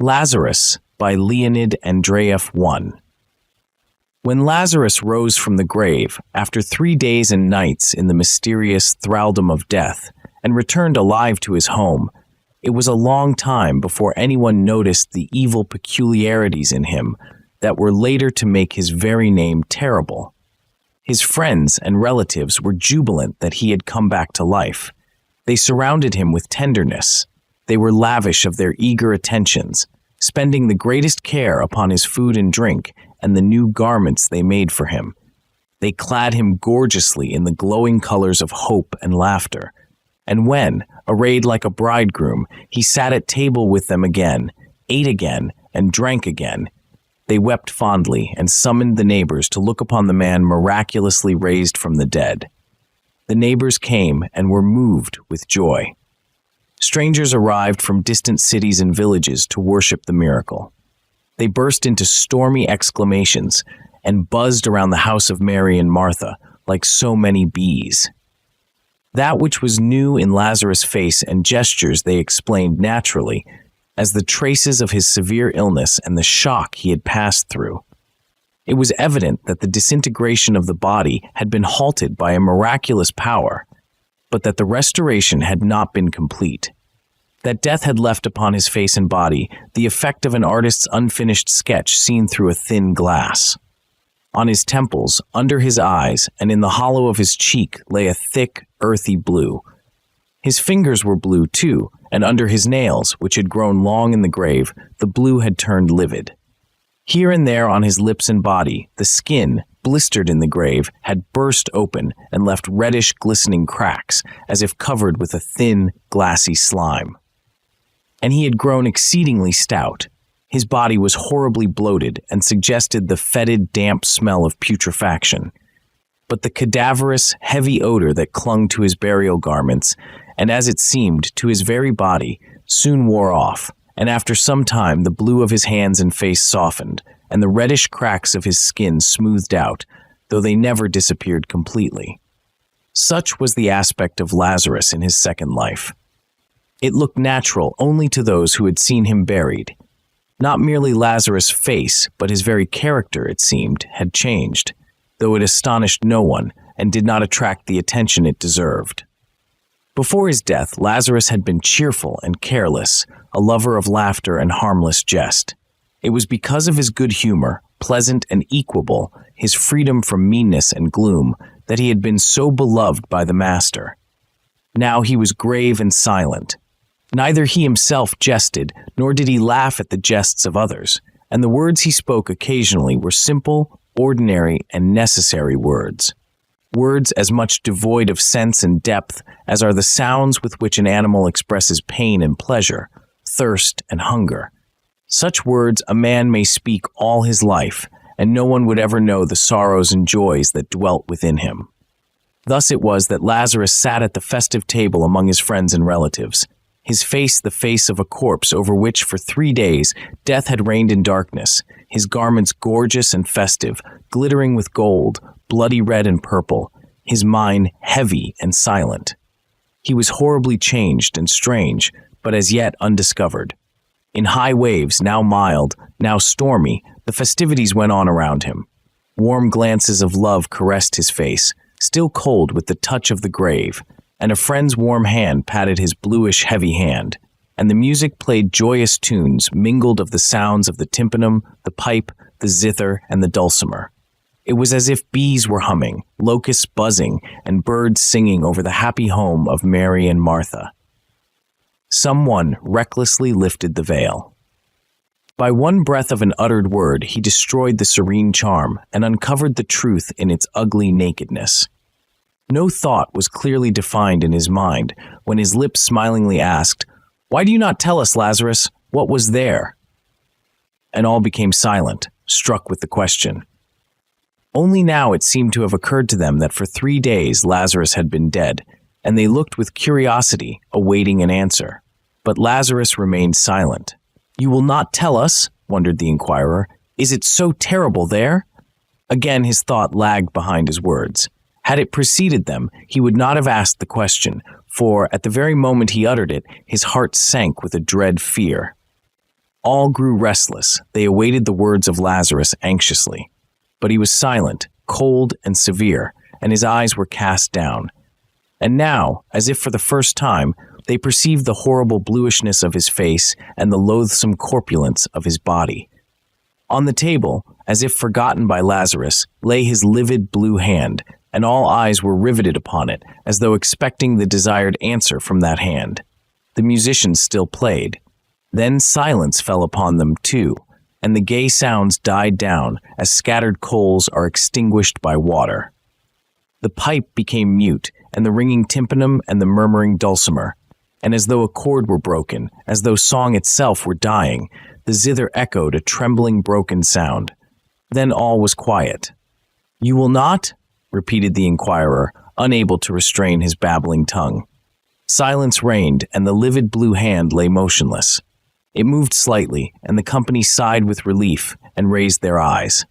Lazarus by Leonid Andreyev 1. When Lazarus rose from the grave, after 3 days and nights in the mysterious thraldom of death, and returned alive to his home, it was a long time before anyone noticed the evil peculiarities in him that were later to make his very name terrible. His friends and relatives were jubilant that he had come back to life. They surrounded him with tenderness. They were lavish of their eager attentions, spending the greatest care upon his food and drink and the new garments they made for him. They clad him gorgeously in the glowing colors of hope and laughter. And when, arrayed like a bridegroom, he sat at table with them again, ate again, and drank again, they wept fondly and summoned the neighbors to look upon the man miraculously raised from the dead. The neighbors came and were moved with joy. Strangers arrived from distant cities and villages to worship the miracle. They burst into stormy exclamations and buzzed around the house of Mary and Martha like so many bees. That which was new in Lazarus' face and gestures they explained naturally as the traces of his severe illness and the shock he had passed through. It was evident that the disintegration of the body had been halted by a miraculous power, but that the restoration had not been complete. That death had left upon his face and body the effect of an artist's unfinished sketch seen through a thin glass. On his temples, under his eyes, and in the hollow of his cheek lay a thick, earthy blue. His fingers were blue too, and under his nails, which had grown long in the grave, the blue had turned livid. Here and there on his lips and body, the skin, blistered in the grave, had burst open and left reddish, glistening cracks, as if covered with a thin, glassy slime. And he had grown exceedingly stout. His body was horribly bloated and suggested the fetid, damp smell of putrefaction. But the cadaverous, heavy odor that clung to his burial garments, and as it seemed, to his very body, soon wore off, and after some time the blue of his hands and face softened, and the reddish cracks of his skin smoothed out, though they never disappeared completely. Such was the aspect of Lazarus in his second life. It looked natural only to those who had seen him buried. Not merely Lazarus' face, but his very character, it seemed, had changed, though it astonished no one and did not attract the attention it deserved. Before his death, Lazarus had been cheerful and careless, a lover of laughter and harmless jest. It was because of his good humor, pleasant and equable, his freedom from meanness and gloom, that he had been so beloved by the master. Now he was grave and silent. Neither he himself jested, nor did he laugh at the jests of others, and the words he spoke occasionally were simple, ordinary, and necessary words. Words as much devoid of sense and depth as are the sounds with which an animal expresses pain and pleasure, thirst and hunger. Such words a man may speak all his life, and no one would ever know the sorrows and joys that dwelt within him. Thus it was that Lazarus sat at the festive table among his friends and relatives, his face the face of a corpse over which for 3 days death had reigned in darkness, his garments gorgeous and festive, glittering with gold, bloody red and purple, his mind heavy and silent. He was horribly changed and strange, but as yet undiscovered. In high waves, now mild, now stormy, the festivities went on around him. Warm glances of love caressed his face, still cold with the touch of the grave, and a friend's warm hand patted his bluish heavy hand, and the music played joyous tunes mingled of the sounds of the tympanum, the pipe, the zither, and the dulcimer. It was as if bees were humming, locusts buzzing, and birds singing over the happy home of Mary and Martha. Someone recklessly lifted the veil. By one breath of an uttered word, he destroyed the serene charm and uncovered the truth in its ugly nakedness. No thought was clearly defined in his mind when his lips smilingly asked, "Why do you not tell us, Lazarus, what was there?" And all became silent, struck with the question. Only now it seemed to have occurred to them that for 3 days Lazarus had been dead, and they looked with curiosity, awaiting an answer. But Lazarus remained silent. "You will not tell us?" wondered the inquirer. "Is it so terrible there?" Again his thought lagged behind his words. Had it preceded them, he would not have asked the question, for at the very moment he uttered it, his heart sank with a dread fear. All grew restless. They awaited the words of Lazarus anxiously. But he was silent, cold and severe, and his eyes were cast down. And now, as if for the first time, they perceived the horrible bluishness of his face and the loathsome corpulence of his body. On the table, as if forgotten by Lazarus, lay his livid blue hand, and all eyes were riveted upon it, as though expecting the desired answer from that hand. The musicians still played. Then silence fell upon them too, and the gay sounds died down as scattered coals are extinguished by water. The pipe became mute, and the ringing tympanum and the murmuring dulcimer, and as though a chord were broken, as though song itself were dying, the zither echoed a trembling broken sound. Then all was quiet. "You will not?" repeated the inquirer, unable to restrain his babbling tongue. Silence reigned, and the livid blue hand lay motionless. It moved slightly, and the company sighed with relief and raised their eyes.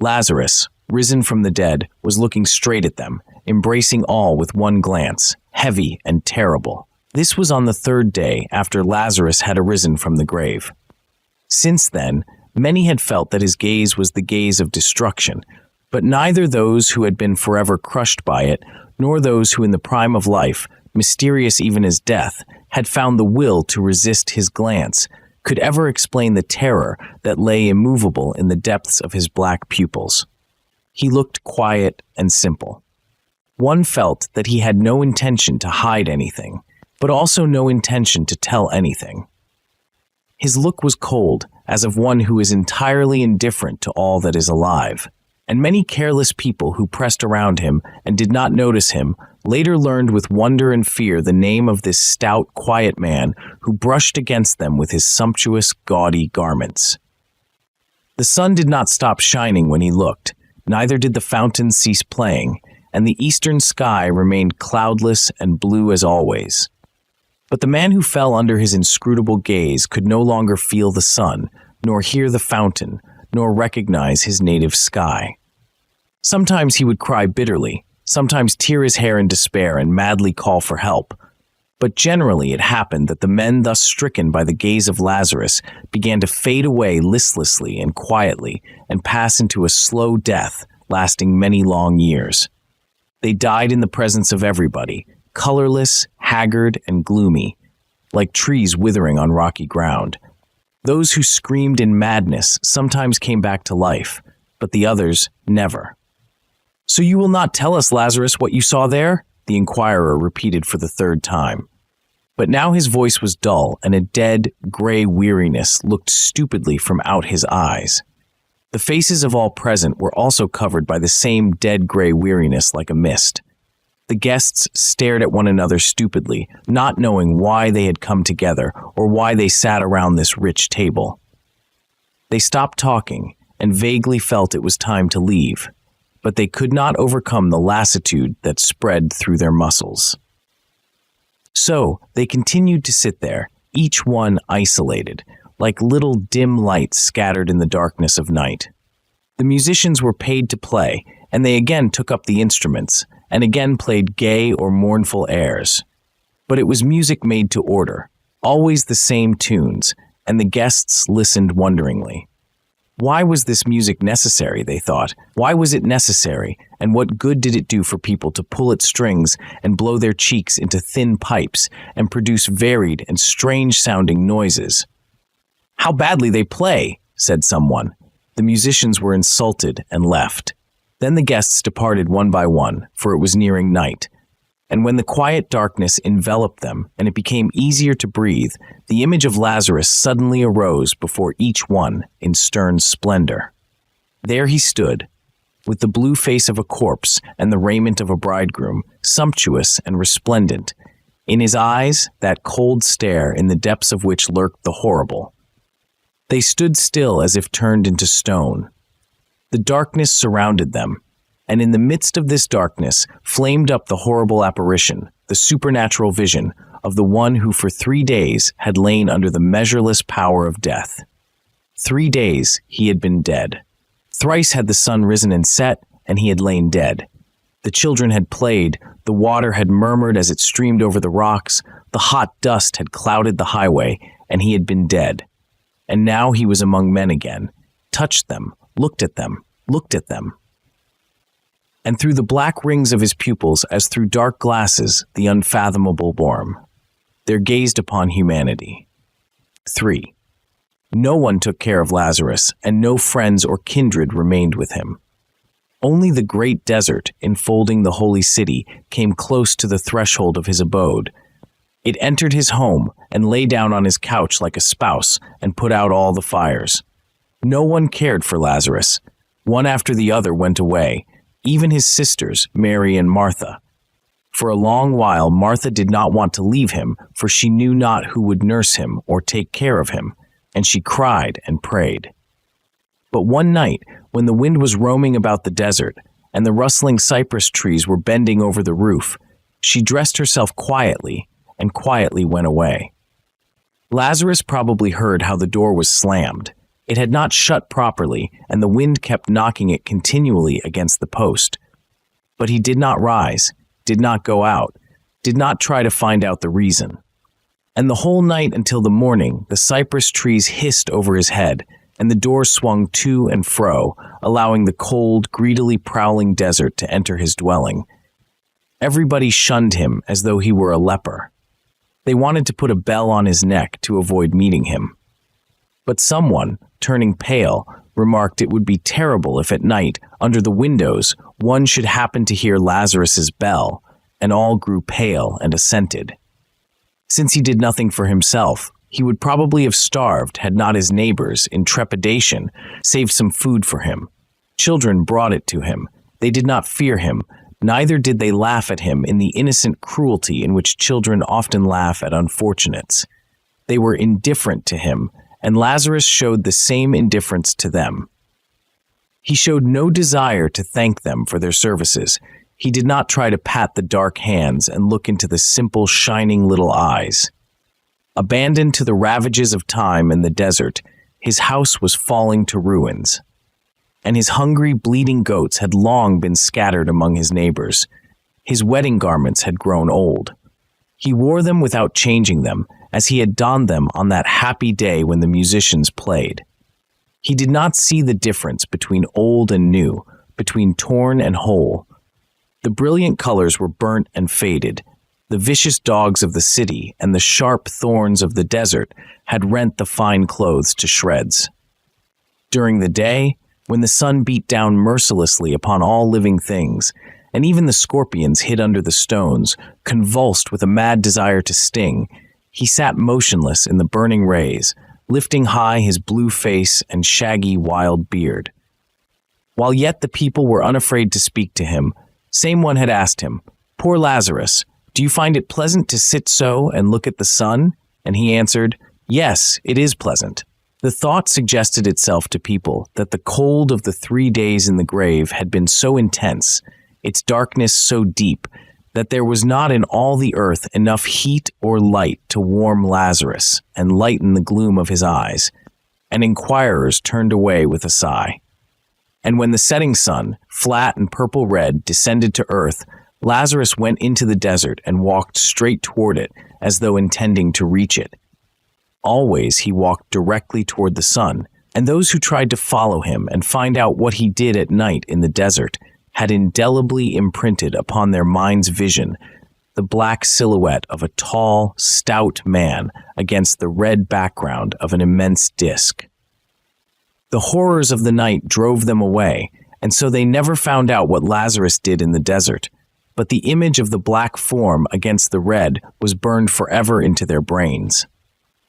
Lazarus, risen from the dead, was looking straight at them, embracing all with one glance, heavy and terrible. This was on the third day after Lazarus had arisen from the grave. Since then, many had felt that his gaze was the gaze of destruction, but neither those who had been forever crushed by it, nor those who in the prime of life, mysterious even as death, had found the will to resist his glance, could ever explain the terror that lay immovable in the depths of his black pupils. He looked quiet and simple. One felt that he had no intention to hide anything, but also no intention to tell anything. His look was cold, as of one who is entirely indifferent to all that is alive, and many careless people who pressed around him and did not notice him later learned with wonder and fear the name of this stout, quiet man who brushed against them with his sumptuous, gaudy garments. The sun did not stop shining when he looked, neither did the fountains cease playing, and the eastern sky remained cloudless and blue as always. But the man who fell under his inscrutable gaze could no longer feel the sun, nor hear the fountain, nor recognize his native sky. Sometimes he would cry bitterly, sometimes tear his hair in despair and madly call for help. But generally it happened that the men thus stricken by the gaze of Lazarus began to fade away listlessly and quietly and pass into a slow death lasting many long years. They died in the presence of everybody, colorless, haggard, and gloomy, like trees withering on rocky ground. Those who screamed in madness sometimes came back to life, but the others never. "So you will not tell us, Lazarus, what you saw there?" the inquirer repeated for the third time. But now his voice was dull, and a dead, gray weariness looked stupidly from out his eyes. The faces of all present were also covered by the same dead gray weariness like a mist. The guests stared at one another stupidly, not knowing why they had come together or why they sat around this rich table. They stopped talking and vaguely felt it was time to leave, but they could not overcome the lassitude that spread through their muscles. So they continued to sit there, each one isolated, like little dim lights scattered in the darkness of night. The musicians were paid to play, and they again took up the instruments, and again played gay or mournful airs. But it was music made to order, always the same tunes, and the guests listened wonderingly. Why was this music necessary, they thought? Why was it necessary, and what good did it do for people to pull at strings and blow their cheeks into thin pipes and produce varied and strange-sounding noises? "How badly they play," said someone. The musicians were insulted and left. Then the guests departed one by one, for it was nearing night. And when the quiet darkness enveloped them and it became easier to breathe, the image of Lazarus suddenly arose before each one in stern splendor. There he stood, with the blue face of a corpse and the raiment of a bridegroom, sumptuous and resplendent. In his eyes, that cold stare in the depths of which lurked the horrible. They stood still as if turned into stone. The darkness surrounded them, and in the midst of this darkness flamed up the horrible apparition, the supernatural vision of the one who for 3 days had lain under the measureless power of death. 3 days he had been dead. Thrice had the sun risen and set, and he had lain dead. The children had played, the water had murmured as it streamed over the rocks, the hot dust had clouded the highway, and he had been dead. and now he was among men again, touched them, looked at them, looked at them. And through the black rings of his pupils, as through dark glasses, the unfathomable warm. There gazed upon humanity. 3. No one took care of Lazarus, and no friends or kindred remained with him. Only the great desert, enfolding the holy city, came close to the threshold of his abode. It entered his home and lay down on his couch like a spouse and put out all the fires. No one cared for Lazarus. One after the other went away, even his sisters, Mary and Martha. For a long while Martha did not want to leave him, for she knew not who would nurse him or take care of him, and she cried and prayed. But one night, when the wind was roaming about the desert, and the rustling cypress trees were bending over the roof, she dressed herself quietly, and quietly went away. Lazarus probably heard how the door was slammed. It had not shut properly, and the wind kept knocking it continually against the post. But he did not rise, did not go out, did not try to find out the reason. And the whole night until the morning, the cypress trees hissed over his head, and the door swung to and fro, allowing the cold, greedily prowling desert to enter his dwelling. Everybody shunned him as though he were a leper. They wanted to put a bell on his neck to avoid meeting him. But someone, turning pale, remarked it would be terrible if at night, under the windows, one should happen to hear Lazarus's bell, and all grew pale and assented. Since he did nothing for himself, he would probably have starved had not his neighbors, in trepidation, saved some food for him. Children brought it to him. They did not fear him, neither did they laugh at him in the innocent cruelty in which children often laugh at unfortunates. They were indifferent to him, and Lazarus showed the same indifference to them. He showed no desire to thank them for their services. He did not try to pat the dark hands and look into the simple, shining little eyes. Abandoned to the ravages of time and the desert, his house was falling to ruins, and his hungry, bleeding goats had long been scattered among his neighbors. His wedding garments had grown old. He wore them without changing them, as he had donned them on that happy day when the musicians played. He did not see the difference between old and new, between torn and whole. The brilliant colors were burnt and faded. The vicious dogs of the city and the sharp thorns of the desert had rent the fine clothes to shreds. During the day, when the sun beat down mercilessly upon all living things, and even the scorpions hid under the stones, convulsed with a mad desire to sting, he sat motionless in the burning rays, lifting high his blue face and shaggy wild beard. While yet the people were unafraid to speak to him, same one had asked him, "Poor Lazarus, do you find it pleasant to sit so and look at the sun?" And he answered, "Yes, it is pleasant." The thought suggested itself to people that the cold of the 3 days in the grave had been so intense, its darkness so deep, that there was not in all the earth enough heat or light to warm Lazarus and lighten the gloom of his eyes, and inquirers turned away with a sigh. And when the setting sun, flat and purple-red, descended to earth, Lazarus went into the desert and walked straight toward it, as though intending to reach it. Always he walked directly toward the sun, and those who tried to follow him and find out what he did at night in the desert had indelibly imprinted upon their mind's vision the black silhouette of a tall, stout man against the red background of an immense disk. The horrors of the night drove them away, and so they never found out what Lazarus did in the desert, but the image of the black form against the red was burned forever into their brains.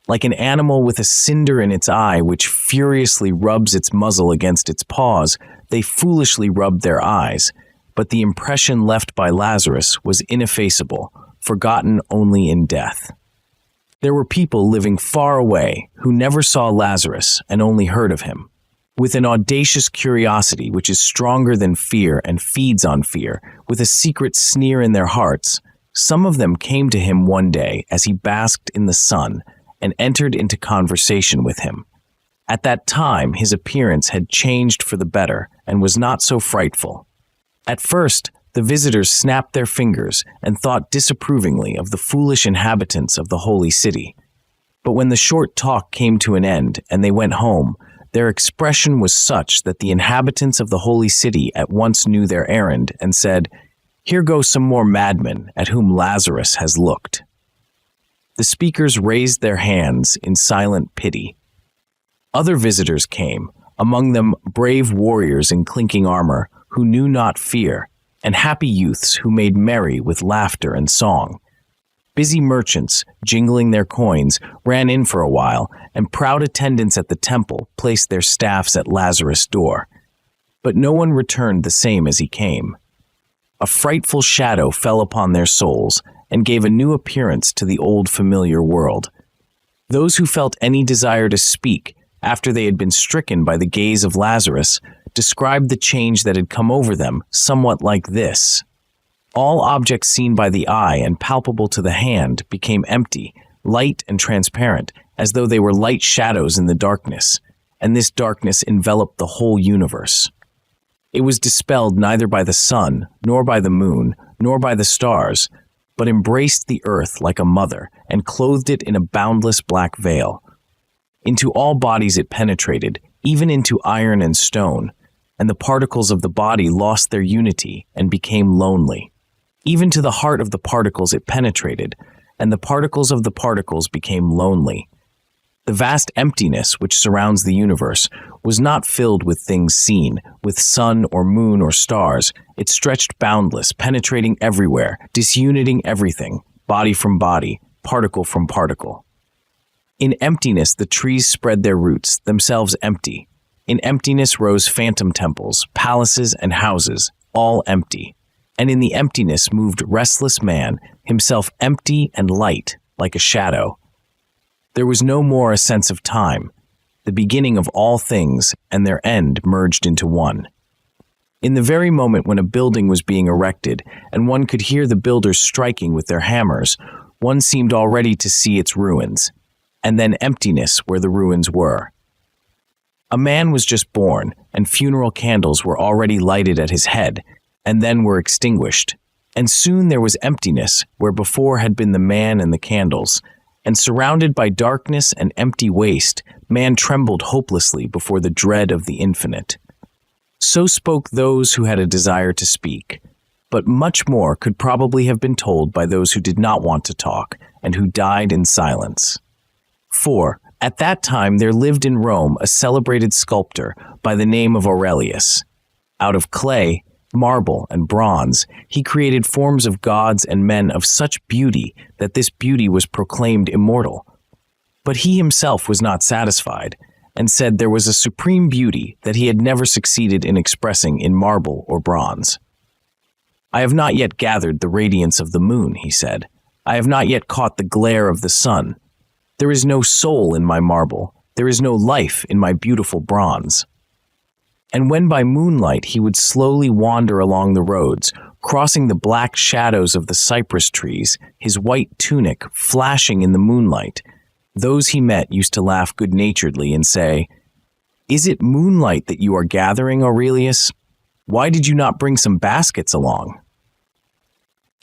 Like an animal with a cinder in its eye which furiously rubs its muzzle against its paws, they foolishly rubbed their eyes, but the impression left by Lazarus was ineffaceable, forgotten only in death. There were people living far away who never saw Lazarus and only heard of him. With an audacious curiosity which is stronger than fear and feeds on fear, with a secret sneer in their hearts, some of them came to him one day as he basked in the sun and entered into conversation with him. At that time his appearance had changed for the better and was not so frightful. At first, the visitors snapped their fingers and thought disapprovingly of the foolish inhabitants of the holy city. But when the short talk came to an end and they went home, their expression was such that the inhabitants of the holy city at once knew their errand and said, "Here go some more madmen at whom Lazarus has looked." The speakers raised their hands in silent pity. Other visitors came, among them brave warriors in clinking armor who knew not fear, and happy youths who made merry with laughter and song. Busy merchants, jingling their coins, ran in for a while, and proud attendants at the temple placed their staffs at Lazarus' door. But no one returned the same as he came. A frightful shadow fell upon their souls and gave a new appearance to the old familiar world. Those who felt any desire to speak after they had been stricken by the gaze of Lazarus described the change that had come over them somewhat like this. All objects seen by the eye and palpable to the hand became empty, light and transparent, as though they were light shadows in the darkness, and this darkness enveloped the whole universe. It was dispelled neither by the sun, nor by the moon, nor by the stars, but embraced the earth like a mother and clothed it in a boundless black veil. Into all bodies it penetrated, even into iron and stone, and the particles of the body lost their unity and became lonely. Even to the heart of the particles it penetrated, and the particles of the particles became lonely. The vast emptiness which surrounds the universe was not filled with things seen, with sun or moon or stars. It stretched boundless, penetrating everywhere, disuniting everything, body from body, particle from particle. In emptiness the trees spread their roots, themselves empty. In emptiness rose phantom temples, palaces and houses, all empty. And in the emptiness moved restless man, himself empty and light, like a shadow. There was no more a sense of time, the beginning of all things and their end merged into one. In the very moment when a building was being erected, and one could hear the builders striking with their hammers, one seemed already to see its ruins, and then emptiness where the ruins were. A man was just born, and funeral candles were already lighted at his head, and then were extinguished, and soon there was emptiness where before had been the man and the candles, and surrounded by darkness and empty waste, man trembled hopelessly before the dread of the infinite. So spoke those who had a desire to speak, but much more could probably have been told by those who did not want to talk, and who died in silence. For, at that time there lived in Rome a celebrated sculptor by the name of Aurelius. Out of clay, marble, and bronze, he created forms of gods and men of such beauty that this beauty was proclaimed immortal. But he himself was not satisfied, and said there was a supreme beauty that he had never succeeded in expressing in marble or bronze. "I have not yet gathered the radiance of the moon," he said. "I have not yet caught the glare of the sun. There is no soul in my marble. There is no life in my beautiful bronze." And when by moonlight he would slowly wander along the roads, crossing the black shadows of the cypress trees, his white tunic flashing in the moonlight, those he met used to laugh good-naturedly and say, "Is it moonlight that you are gathering, Aurelius? Why did you not bring some baskets along?"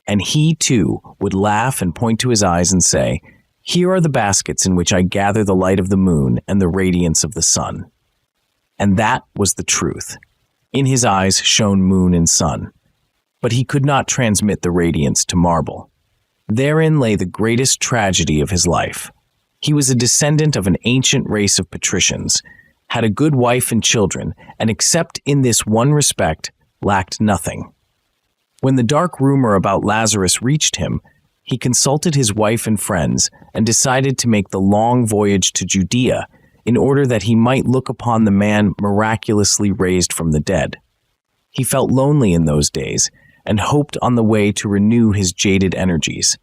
And he, too, would laugh and point to his eyes and say, "Here are the baskets in which I gather the light of the moon and the radiance of the sun." And that was the truth. In his eyes shone moon and sun, but he could not transmit the radiance to marble. Therein lay the greatest tragedy of his life. He was a descendant of an ancient race of patricians, had a good wife and children, and except in this one respect, lacked nothing. When the dark rumor about Lazarus reached him, he consulted his wife and friends and decided to make the long voyage to Judea in order that he might look upon the man miraculously raised from the dead. He felt lonely in those days and hoped on the way to renew his jaded energies.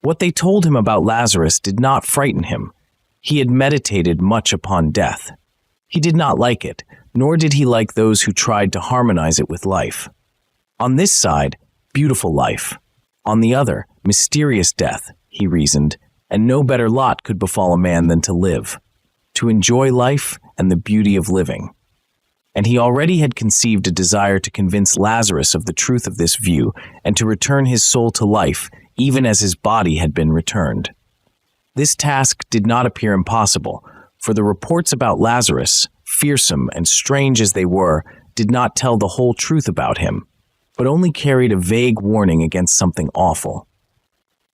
What they told him about Lazarus did not frighten him. He had meditated much upon death. He did not like it, nor did he like those who tried to harmonize it with life. On this side, beautiful life. On the other, mysterious death, he reasoned, and no better lot could befall a man than to live, to enjoy life and the beauty of living. And he already had conceived a desire to convince Lazarus of the truth of this view and to return his soul to life, even as his body had been returned. This task did not appear impossible, for the reports about Lazarus, fearsome and strange as they were, did not tell the whole truth about him, but only carried a vague warning against something awful.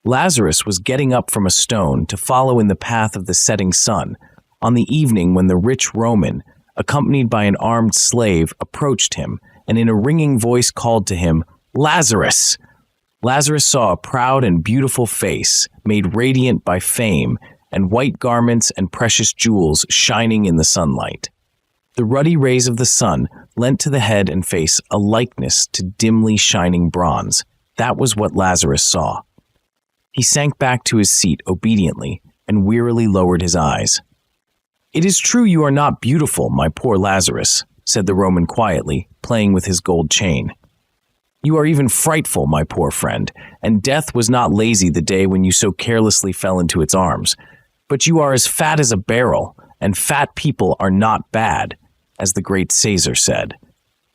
Lazarus was getting up from a stone to follow in the path of the setting sun on the evening when the rich Roman, accompanied by an armed slave, approached him and in a ringing voice called to him, "Lazarus!" Lazarus saw a proud and beautiful face, made radiant by fame, and white garments and precious jewels shining in the sunlight. The ruddy rays of the sun lent to the head and face a likeness to dimly shining bronze. That was what Lazarus saw. He sank back to his seat obediently and wearily lowered his eyes. "It is true you are not beautiful, my poor Lazarus," said the Roman quietly, playing with his gold chain. "You are even frightful, my poor friend, and death was not lazy the day when you so carelessly fell into its arms. But you are as fat as a barrel, and fat people are not bad, as the great Caesar said.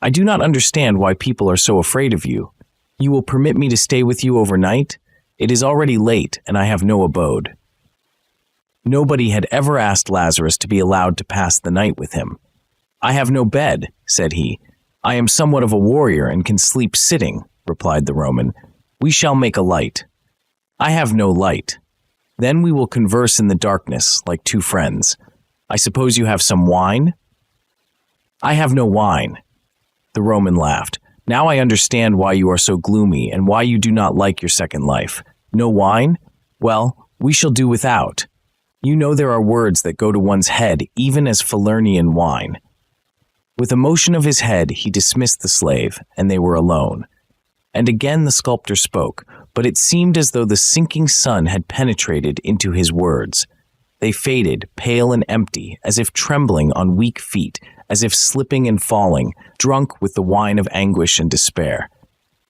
I do not understand why people are so afraid of you. You will permit me to stay with you overnight? It is already late, and I have no abode." Nobody had ever asked Lazarus to be allowed to pass the night with him. "I have no bed," said he. "I am somewhat of a warrior and can sleep sitting," replied the Roman. "We shall make a light." "I have no light." "Then we will converse in the darkness like two friends. I suppose you have some wine?" "I have no wine." The Roman laughed. "Now I understand why you are so gloomy and why you do not like your second life. No wine? Well, we shall do without. You know there are words that go to one's head even as Falernian wine." With a motion of his head, he dismissed the slave, and they were alone. And again the sculptor spoke, but it seemed as though the sinking sun had penetrated into his words. They faded, pale and empty, as if trembling on weak feet, as if slipping and falling, drunk with the wine of anguish and despair.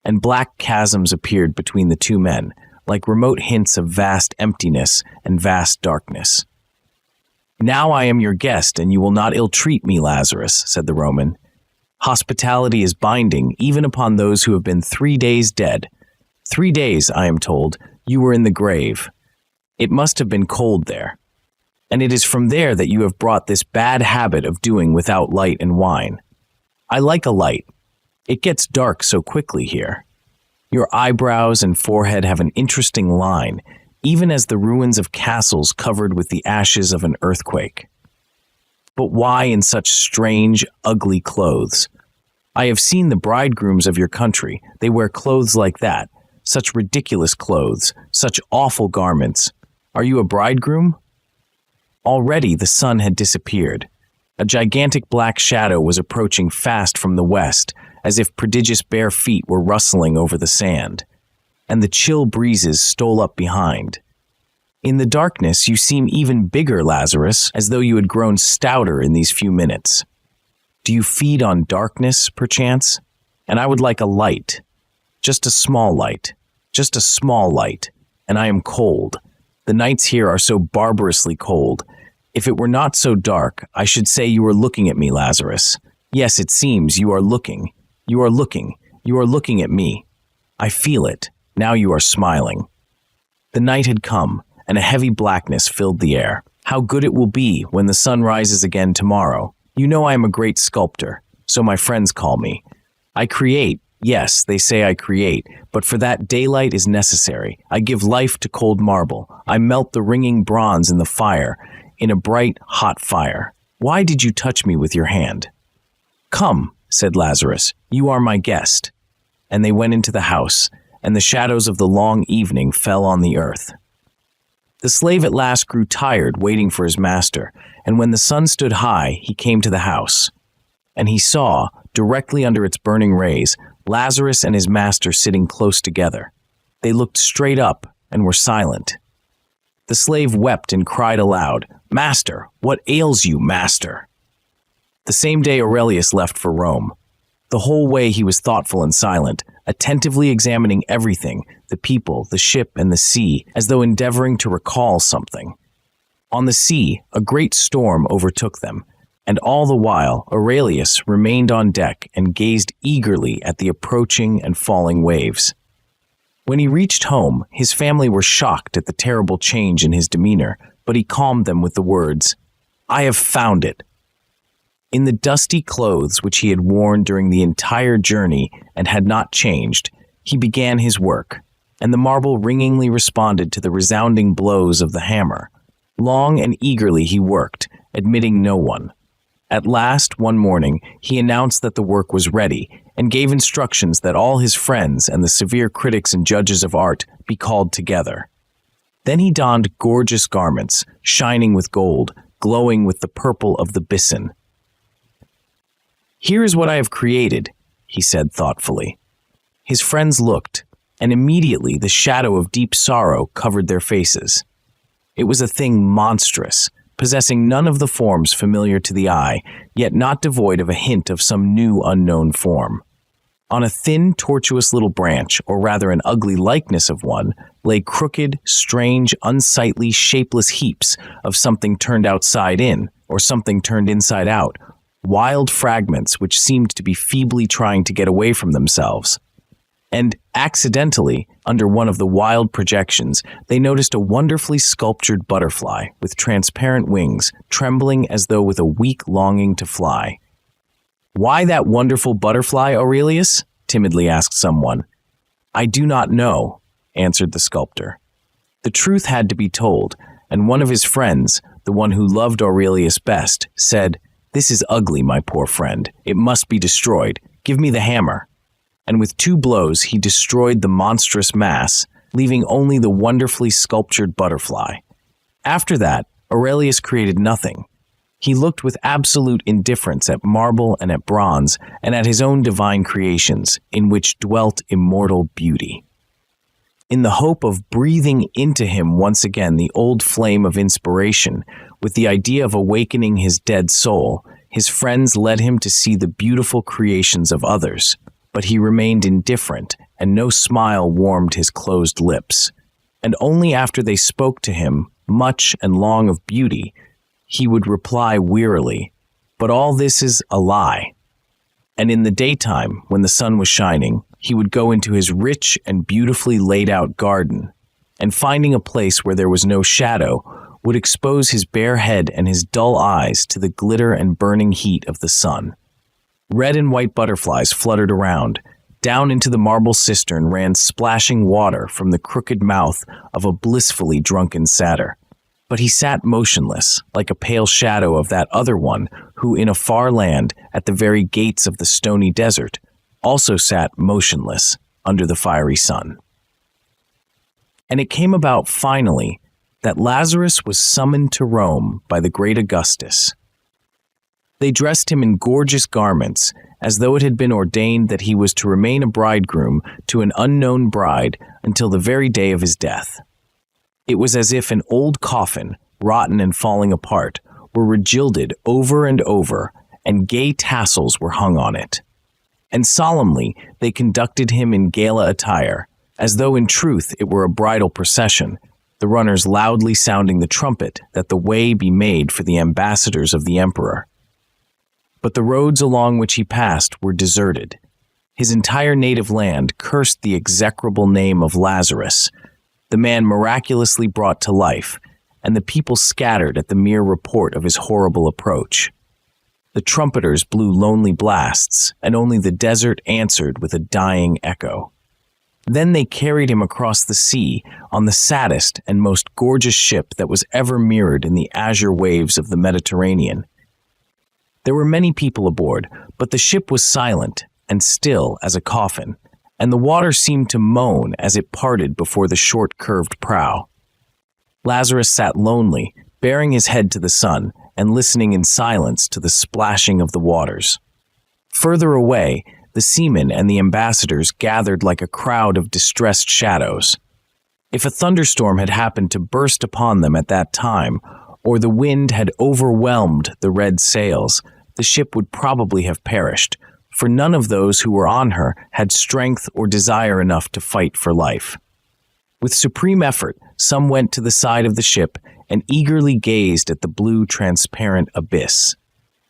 And black chasms appeared between the two men, like remote hints of vast emptiness and vast darkness. "Now I am your guest, and you will not ill-treat me, Lazarus," said the Roman. "Hospitality is binding even upon those who have been 3 days dead. 3 days, I am told, you were in the grave. It must have been cold there. And it is from there that you have brought this bad habit of doing without light and wine. I like a light. It gets dark so quickly here. Your eyebrows and forehead have an interesting line, even as the ruins of castles covered with the ashes of an earthquake. But why in such strange, ugly clothes? I have seen the bridegrooms of your country. They wear clothes like that, such ridiculous clothes, such awful garments. Are you a bridegroom?" Already the sun had disappeared. A gigantic black shadow was approaching fast from the west, as if prodigious bare feet were rustling over the sand, and the chill breezes stole up behind. "In the darkness you seem even bigger, Lazarus, as though you had grown stouter in these few minutes. Do you feed on darkness, perchance? And I would like a light. Just a small light. Just a small light. And I am cold. The nights here are so barbarously cold. If it were not so dark, I should say you were looking at me, Lazarus. Yes, it seems you are looking. You are looking. You are looking at me. I feel it. Now you are smiling." The night had come, and a heavy blackness filled the air. How good it will be when the sun rises again tomorrow. You know I am a great sculptor, so my friends call me. I create, yes, they say I create, but for that daylight is necessary. I give life to cold marble. I melt the ringing bronze in the fire, in a bright, hot fire. Why did you touch me with your hand?" "Come," said Lazarus, "you are my guest." And they went into the house, and the shadows of the long evening fell on the earth. The slave at last grew tired waiting for his master, and when the sun stood high, he came to the house. And he saw, directly under its burning rays, Lazarus and his master sitting close together. They looked straight up and were silent. The slave wept and cried aloud, "Master, what ails you, master?" The same day Aurelius left for Rome. The whole way he was thoughtful and silent, attentively examining everything, the people, the ship, and the sea, as though endeavoring to recall something. On the sea, a great storm overtook them, and all the while Aurelius remained on deck and gazed eagerly at the approaching and falling waves. When he reached home, his family were shocked at the terrible change in his demeanor, but he calmed them with the words, "I have found it." In the dusty clothes which he had worn during the entire journey and had not changed, he began his work, and the marble ringingly responded to the resounding blows of the hammer. Long and eagerly he worked, admitting no one. At last, one morning, he announced that the work was ready and gave instructions that all his friends and the severe critics and judges of art be called together. Then he donned gorgeous garments, shining with gold, glowing with the purple of the bison. "Here is what I have created," he said thoughtfully. His friends looked, and immediately the shadow of deep sorrow covered their faces. It was a thing monstrous, possessing none of the forms familiar to the eye, yet not devoid of a hint of some new unknown form. On a thin, tortuous little branch, or rather an ugly likeness of one, lay crooked, strange, unsightly, shapeless heaps of something turned outside in, or something turned inside out, wild fragments which seemed to be feebly trying to get away from themselves. And, accidentally, under one of the wild projections, they noticed a wonderfully sculptured butterfly with transparent wings, trembling as though with a weak longing to fly. "Why that wonderful butterfly, Aurelius?" timidly asked someone. "I do not know," answered the sculptor. The truth had to be told, and one of his friends, the one who loved Aurelius best, said, "This is ugly, my poor friend. It must be destroyed. Give me the hammer." And with 2 blows he destroyed the monstrous mass, leaving only the wonderfully sculptured butterfly. After that, Aurelius created nothing. He looked with absolute indifference at marble and at bronze, and at his own divine creations, in which dwelt immortal beauty. In the hope of breathing into him once again the old flame of inspiration, with the idea of awakening his dead soul, his friends led him to see the beautiful creations of others. But he remained indifferent, and no smile warmed his closed lips. And only after they spoke to him, much and long of beauty, he would reply wearily, "But all this is a lie." And in the daytime, when the sun was shining, he would go into his rich and beautifully laid-out garden, and finding a place where there was no shadow, would expose his bare head and his dull eyes to the glitter and burning heat of the sun. Red and white butterflies fluttered around. Down into the marble cistern ran splashing water from the crooked mouth of a blissfully drunken satyr. But he sat motionless, like a pale shadow of that other one who, in a far land, at the very gates of the stony desert, also sat motionless under the fiery sun. And it came about, finally, that Lazarus was summoned to Rome by the great Augustus. They dressed him in gorgeous garments, as though it had been ordained that he was to remain a bridegroom to an unknown bride until the very day of his death. It was as if an old coffin, rotten and falling apart, were regilded over and over, and gay tassels were hung on it. And solemnly they conducted him in gala attire, as though in truth it were a bridal procession, the runners loudly sounding the trumpet that the way be made for the ambassadors of the emperor. But the roads along which he passed were deserted. His entire native land cursed the execrable name of Lazarus, the man miraculously brought to life, and the people scattered at the mere report of his horrible approach. The trumpeters blew lonely blasts, and only the desert answered with a dying echo. Then they carried him across the sea on the saddest and most gorgeous ship that was ever mirrored in the azure waves of the Mediterranean. There were many people aboard, but the ship was silent and still as a coffin, and the water seemed to moan as it parted before the short curved prow. Lazarus sat lonely, baring his head to the sun and listening in silence to the splashing of the waters. Further away, the seamen and the ambassadors gathered like a crowd of distressed shadows. If a thunderstorm had happened to burst upon them at that time, or the wind had overwhelmed the red sails, the ship would probably have perished, for none of those who were on her had strength or desire enough to fight for life. With supreme effort, some went to the side of the ship and eagerly gazed at the blue, transparent abyss.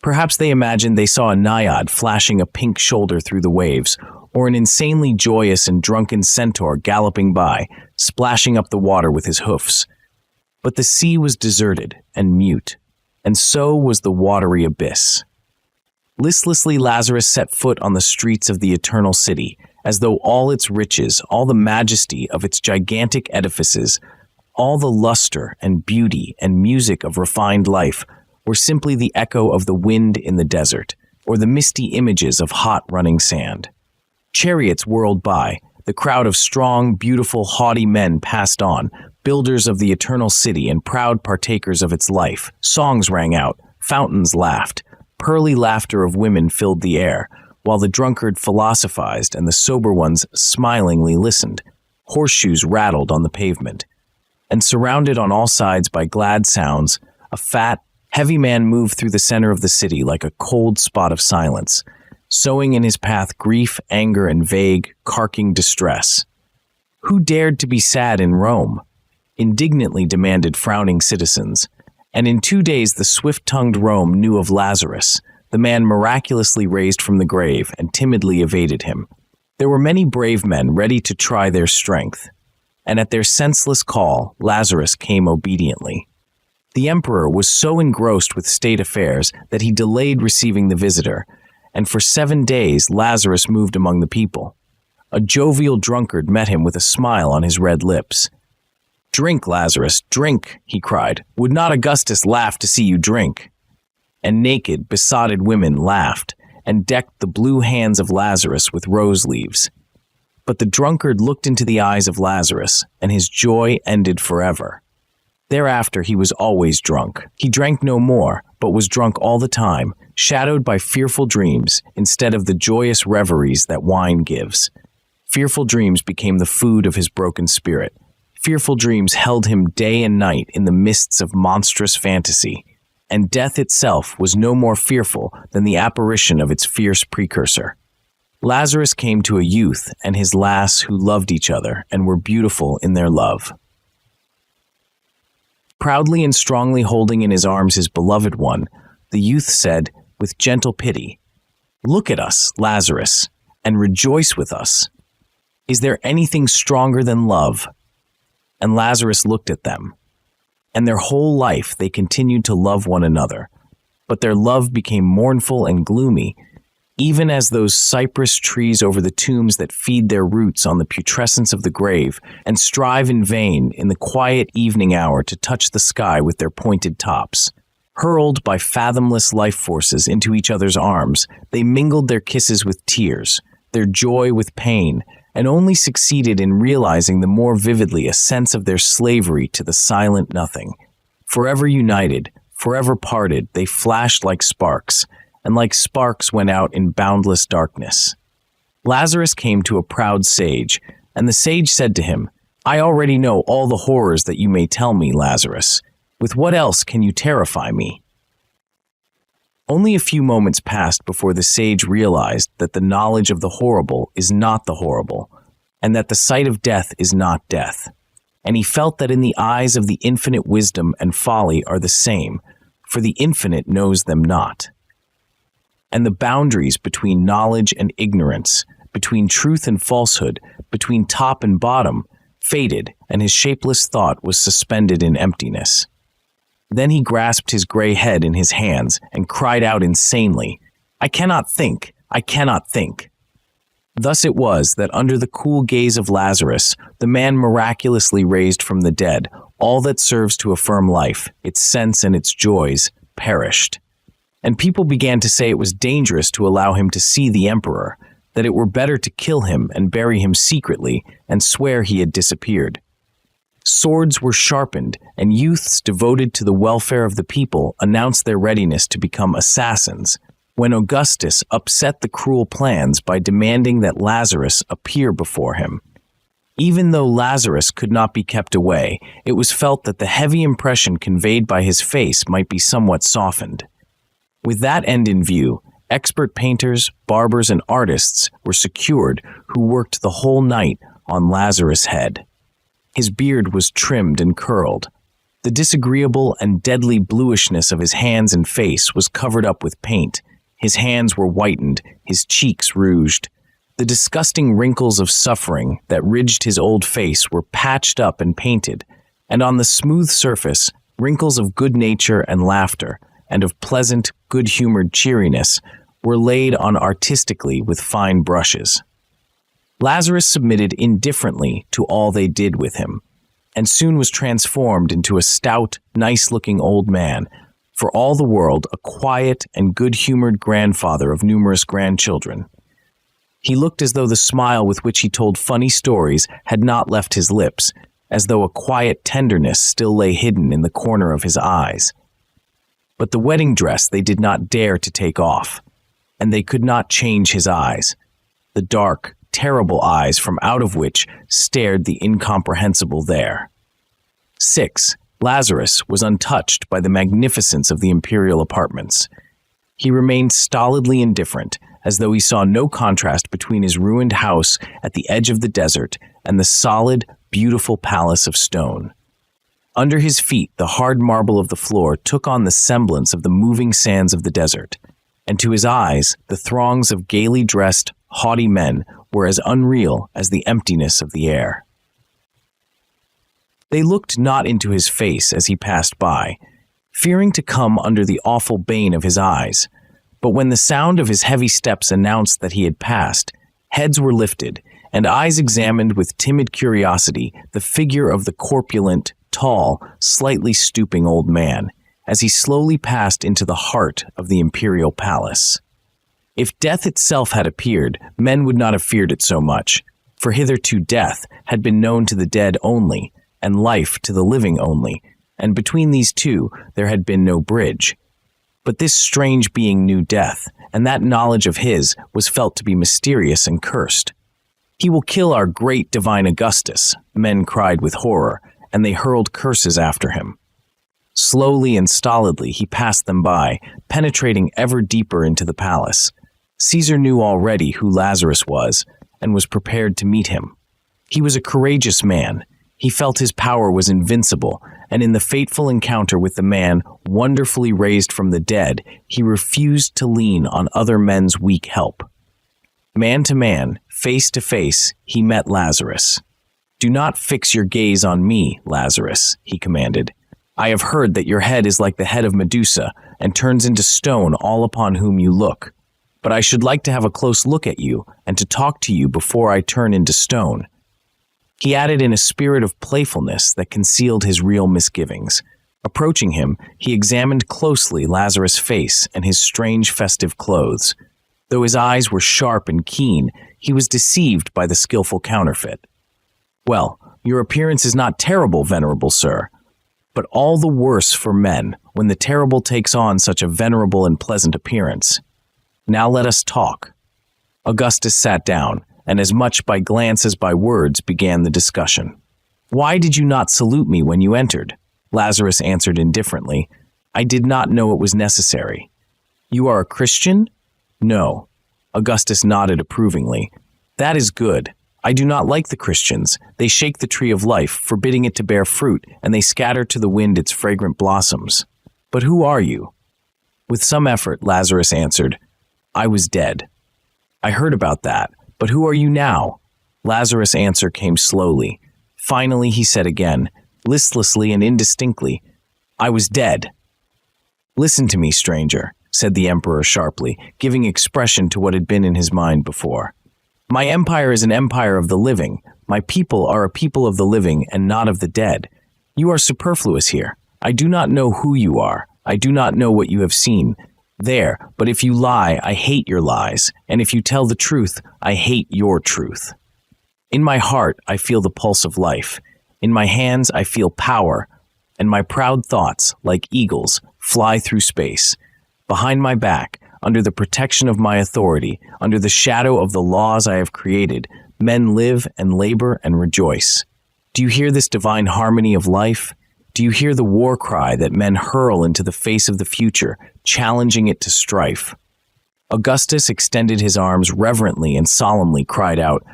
Perhaps they imagined they saw a naiad flashing a pink shoulder through the waves, or an insanely joyous and drunken centaur galloping by, splashing up the water with his hoofs. But the sea was deserted and mute, and so was the watery abyss. Listlessly, Lazarus set foot on the streets of the eternal city, as though all its riches, all the majesty of its gigantic edifices, all the luster and beauty and music of refined life were simply the echo of the wind in the desert, or the misty images of hot running sand. Chariots whirled by, the crowd of strong, beautiful, haughty men passed on, builders of the eternal city and proud partakers of its life. Songs rang out, fountains laughed, pearly laughter of women filled the air, while the drunkard philosophized and the sober ones smilingly listened. Horseshoes rattled on the pavement. And surrounded on all sides by glad sounds, a fat, heavy man moved through the center of the city like a cold spot of silence, sowing in his path grief, anger, and vague, carking distress. Who dared to be sad in Rome? Indignantly demanded frowning citizens. And in 2 days the swift-tongued Rome knew of Lazarus, the man miraculously raised from the grave, and timidly evaded him. There were many brave men ready to try their strength, and at their senseless call, Lazarus came obediently. The emperor was so engrossed with state affairs that he delayed receiving the visitor, and for 7 days Lazarus moved among the people. A jovial drunkard met him with a smile on his red lips. "Drink, Lazarus, drink," he cried. "Would not Augustus laugh to see you drink?" And naked, besotted women laughed, and decked the blue hands of Lazarus with rose leaves. But the drunkard looked into the eyes of Lazarus, and his joy ended forever. Thereafter he was always drunk. He drank no more, but was drunk all the time, shadowed by fearful dreams instead of the joyous reveries that wine gives. Fearful dreams became the food of his broken spirit. Fearful dreams held him day and night in the mists of monstrous fantasy, and death itself was no more fearful than the apparition of its fierce precursor. Lazarus came to a youth and his lass who loved each other and were beautiful in their love. Proudly and strongly holding in his arms his beloved one, the youth said, with gentle pity, "Look at us, Lazarus, and rejoice with us. Is there anything stronger than love?" And Lazarus looked at them. And their whole life they continued to love one another, but their love became mournful and gloomy, even as those cypress trees over the tombs that feed their roots on the putrescence of the grave and strive in vain in the quiet evening hour to touch the sky with their pointed tops. Hurled by fathomless life forces into each other's arms, they mingled their kisses with tears, their joy with pain, and only succeeded in realizing the more vividly a sense of their slavery to the silent nothing. Forever united, forever parted, they flashed like sparks, and like sparks went out in boundless darkness. Lazarus came to a proud sage, and the sage said to him, "I already know all the horrors that you may tell me, Lazarus. With what else can you terrify me?" Only a few moments passed before the sage realized that the knowledge of the horrible is not the horrible, and that the sight of death is not death. And he felt that in the eyes of the infinite wisdom and folly are the same, for the infinite knows them not. And the boundaries between knowledge and ignorance, between truth and falsehood, between top and bottom, faded, and his shapeless thought was suspended in emptiness. Then he grasped his gray head in his hands and cried out insanely, "I cannot think! I cannot think!" Thus it was that under the cool gaze of Lazarus, the man miraculously raised from the dead, all that serves to affirm life, its sense and its joys, perished. And people began to say it was dangerous to allow him to see the emperor, that it were better to kill him and bury him secretly and swear he had disappeared. Swords were sharpened, and youths devoted to the welfare of the people announced their readiness to become assassins, when Augustus upset the cruel plans by demanding that Lazarus appear before him. Even though Lazarus could not be kept away, it was felt that the heavy impression conveyed by his face might be somewhat softened. With that end in view, expert painters, barbers, and artists were secured who worked the whole night on Lazarus' head. His beard was trimmed and curled. The disagreeable and deadly bluishness of his hands and face was covered up with paint. His hands were whitened, his cheeks rouged. The disgusting wrinkles of suffering that ridged his old face were patched up and painted, and on the smooth surface, wrinkles of good nature and laughter, and of pleasant, good-humored cheeriness, were laid on artistically with fine brushes. Lazarus submitted indifferently to all they did with him, and soon was transformed into a stout, nice-looking old man, for all the world a quiet and good-humored grandfather of numerous grandchildren. He looked as though the smile with which he told funny stories had not left his lips, as though a quiet tenderness still lay hidden in the corner of his eyes. But the wedding dress they did not dare to take off, and they could not change his eyes, the dark, terrible eyes from out of which stared the incomprehensible there. 6. Lazarus was untouched by the magnificence of the imperial apartments. He remained stolidly indifferent, as though he saw no contrast between his ruined house at the edge of the desert and the solid, beautiful palace of stone. Under his feet, the hard marble of the floor took on the semblance of the moving sands of the desert, and to his eyes, the throngs of gaily dressed, haughty men were as unreal as the emptiness of the air. They looked not into his face as he passed by, fearing to come under the awful bane of his eyes, but when the sound of his heavy steps announced that he had passed, heads were lifted, and eyes examined with timid curiosity the figure of the corpulent, tall, slightly stooping old man, as he slowly passed into the heart of the imperial palace. If death itself had appeared, men would not have feared it so much, for hitherto death had been known to the dead only, and life to the living only, and between these two there had been no bridge. But this strange being knew death, and that knowledge of his was felt to be mysterious and cursed. "He will kill our great divine Augustus," men cried with horror, and they hurled curses after him. Slowly and stolidly he passed them by, penetrating ever deeper into the palace. Caesar knew already who Lazarus was, and was prepared to meet him. He was a courageous man. He felt his power was invincible, and in the fateful encounter with the man wonderfully raised from the dead, he refused to lean on other men's weak help. Man to man, face to face, he met Lazarus. "Do not fix your gaze on me, Lazarus," he commanded. "I have heard that your head is like the head of Medusa, and turns into stone all upon whom you look. But I should like to have a close look at you, and to talk to you before I turn into stone." He added in a spirit of playfulness that concealed his real misgivings. Approaching him, he examined closely Lazarus' face and his strange festive clothes. Though his eyes were sharp and keen, he was deceived by the skillful counterfeit. "Well, your appearance is not terrible, venerable sir, but all the worse for men when the terrible takes on such a venerable and pleasant appearance. Now let us talk." Augustus sat down, and as much by glance as by words began the discussion. "Why did you not salute me when you entered?" Lazarus answered indifferently. "I did not know it was necessary." "You are a Christian?" "No." Augustus nodded approvingly. "That is good. I do not like the Christians. They shake the tree of life, forbidding it to bear fruit, and they scatter to the wind its fragrant blossoms. But who are you?" With some effort, Lazarus answered, "I was dead." "I heard about that. But who are you now?" Lazarus' answer came slowly. Finally he said again, listlessly and indistinctly, "I was dead." "Listen to me, stranger," said the emperor sharply, giving expression to what had been in his mind before. "My empire is an empire of the living. My people are a people of the living and not of the dead. You are superfluous here. I do not know who you are. I do not know what you have seen there, but if you lie, I hate your lies, and if you tell the truth, I hate your truth. In my heart, I feel the pulse of life. In my hands, I feel power, and my proud thoughts, like eagles, fly through space. Behind my back, under the protection of my authority, under the shadow of the laws I have created, men live and labor and rejoice. Do you hear this divine harmony of life? Do you hear the war cry that men hurl into the face of the future, challenging it to strife?" Augustus extended his arms reverently and solemnly cried out,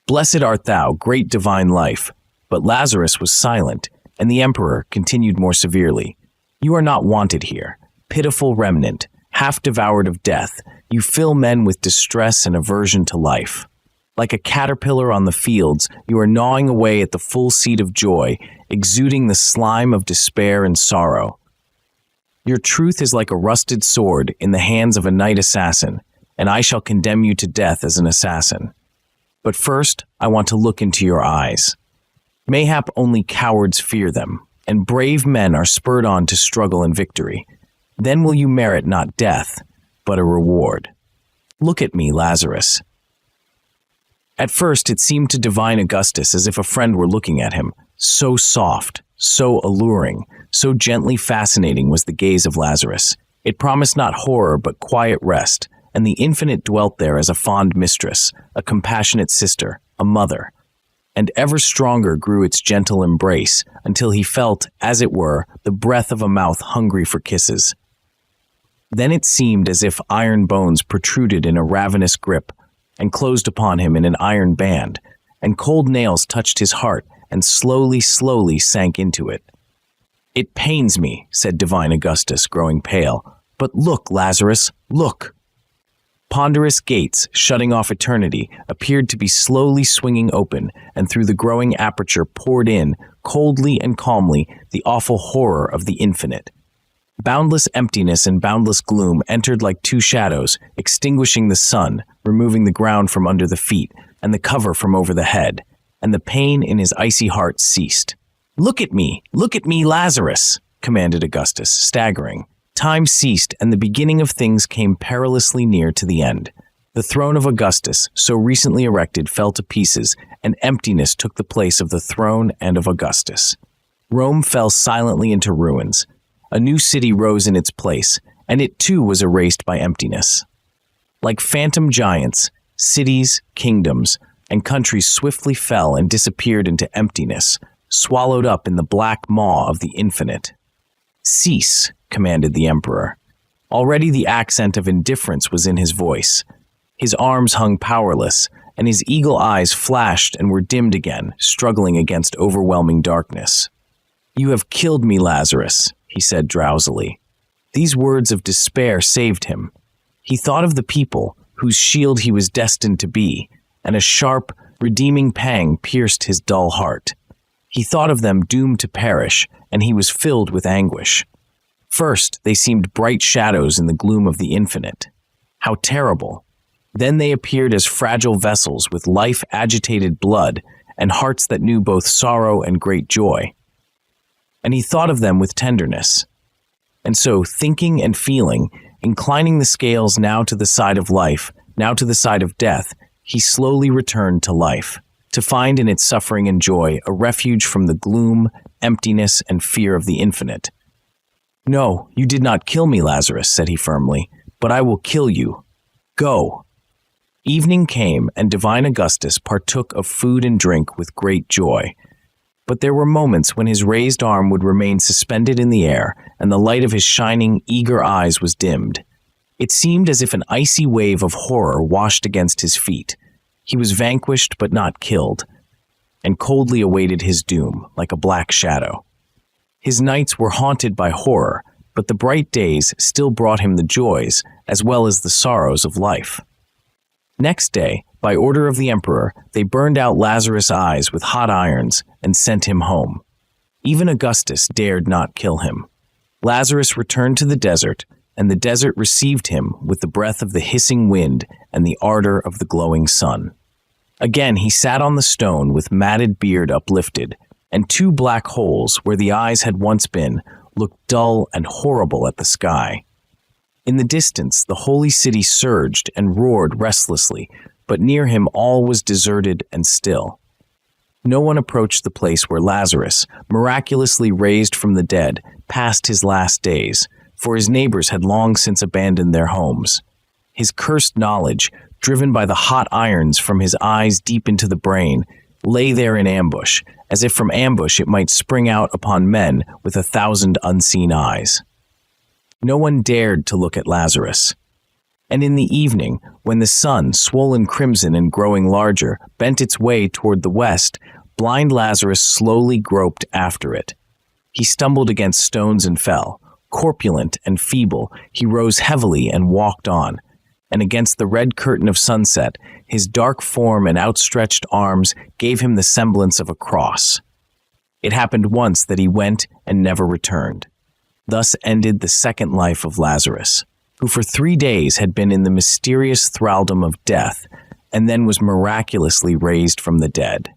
"Blessed art thou, great divine life." But Lazarus was silent, and the emperor continued more severely, "You are not wanted here. Pitiful remnant, half devoured of death, you fill men with distress and aversion to life. Like a caterpillar on the fields, you are gnawing away at the full seed of joy, exuding the slime of despair and sorrow. Your truth is like a rusted sword in the hands of a night assassin, and I shall condemn you to death as an assassin. But first, I want to look into your eyes. Mayhap only cowards fear them, and brave men are spurred on to struggle and victory. Then will you merit not death, but a reward. Look at me, Lazarus. At first, it seemed to divine Augustus as if a friend were looking at him. So soft, so alluring, so gently fascinating was the gaze of Lazarus. It promised not horror but quiet rest, and the infinite dwelt there as a fond mistress, a compassionate sister, a mother. And ever stronger grew its gentle embrace, until he felt, as it were, the breath of a mouth hungry for kisses. Then it seemed as if iron bones protruded in a ravenous grip, and closed upon him in an iron band, and cold nails touched his heart and slowly sank into it. "It pains me," said divine Augustus, growing pale. "But look, Lazarus, look!" Ponderous gates, shutting off eternity, appeared to be slowly swinging open, and through the growing aperture poured in, coldly and calmly, the awful horror of the infinite. Boundless emptiness and boundless gloom entered like two shadows, extinguishing the sun, removing the ground from under the feet, and the cover from over the head, and the pain in his icy heart ceased. Look at me, Lazarus!" commanded Augustus, staggering. Time ceased, and the beginning of things came perilously near to the end. The throne of Augustus, so recently erected, fell to pieces, and emptiness took the place of the throne and of Augustus. Rome fell silently into ruins. A new city rose in its place, and it too was erased by emptiness. Like phantom giants, cities, kingdoms, and countries swiftly fell and disappeared into emptiness, swallowed up in the black maw of the infinite. "Cease," commanded the emperor. Already the accent of indifference was in his voice. His arms hung powerless, and his eagle eyes flashed and were dimmed again, struggling against overwhelming darkness. "You have killed me, Lazarus," he said drowsily. These words of despair saved him. He thought of the people whose shield he was destined to be, and a sharp, redeeming pang pierced his dull heart. He thought of them doomed to perish, and he was filled with anguish. First, they seemed bright shadows in the gloom of the infinite. How terrible! Then they appeared as fragile vessels with life-agitated blood and hearts that knew both sorrow and great joy. And he thought of them with tenderness. And so, thinking and feeling, inclining the scales now to the side of life, now to the side of death, he slowly returned to life, to find in its suffering and joy a refuge from the gloom, emptiness, and fear of the infinite. "No, you did not kill me, Lazarus," said he firmly, "but I will kill you. Go." Evening came, and divine Augustus partook of food and drink with great joy. But there were moments when his raised arm would remain suspended in the air, and the light of his shining, eager eyes was dimmed. It seemed as if an icy wave of horror washed against his feet. He was vanquished but not killed, and coldly awaited his doom, like a black shadow. His nights were haunted by horror, but the bright days still brought him the joys, as well as the sorrows of life. Next day, by order of the emperor, they burned out Lazarus' eyes with hot irons and sent him home. Even Augustus dared not kill him. Lazarus returned to the desert, and the desert received him with the breath of the hissing wind and the ardor of the glowing sun. Again he sat on the stone with matted beard uplifted, and two black holes, where the eyes had once been, looked dull and horrible at the sky. In the distance, the holy city surged and roared restlessly, but near him all was deserted and still. No one approached the place where Lazarus, miraculously raised from the dead, passed his last days, for his neighbors had long since abandoned their homes. His cursed knowledge, driven by the hot irons from his eyes deep into the brain, lay there in ambush, as if from ambush it might spring out upon men with 1,000 unseen eyes. No one dared to look at Lazarus. And in the evening, when the sun, swollen crimson and growing larger, bent its way toward the west, blind Lazarus slowly groped after it. He stumbled against stones and fell. Corpulent and feeble, he rose heavily and walked on. and against the red curtain of sunset, his dark form and outstretched arms gave him the semblance of a cross. It happened once that he went and never returned. Thus ended the second life of Lazarus, who for 3 days had been in the mysterious thraldom of death, and then was miraculously raised from the dead.